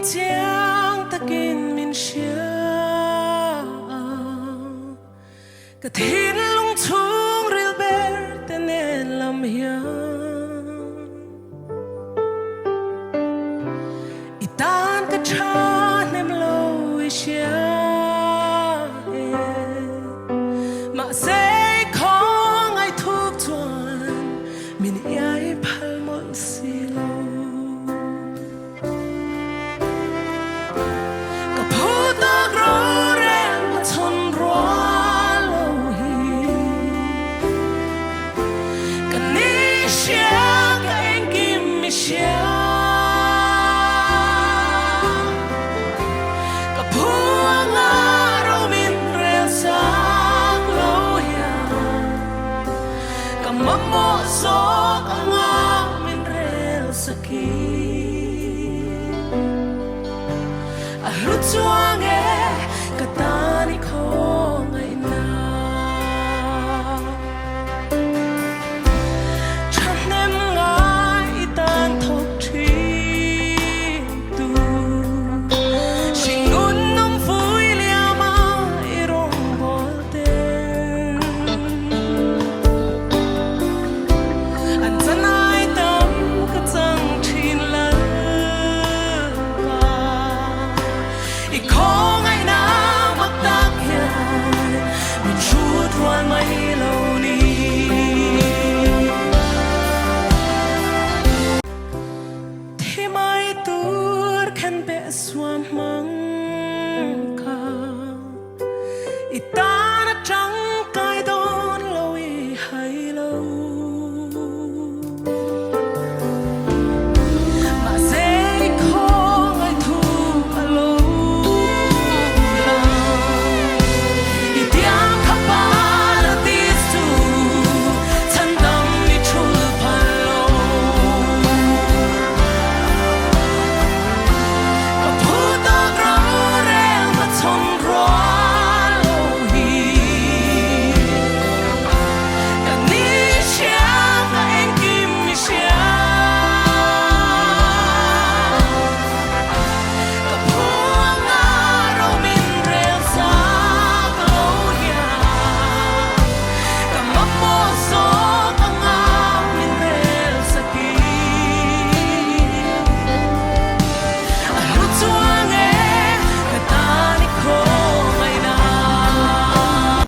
chiang takin min xia cả thiên lung chung ril ber tên làm hiang itan cả cha nem lâu xia mà sẽ khó ngày thuốc chuan min ai phal mol silo Mamo sok ang min rel sakit arut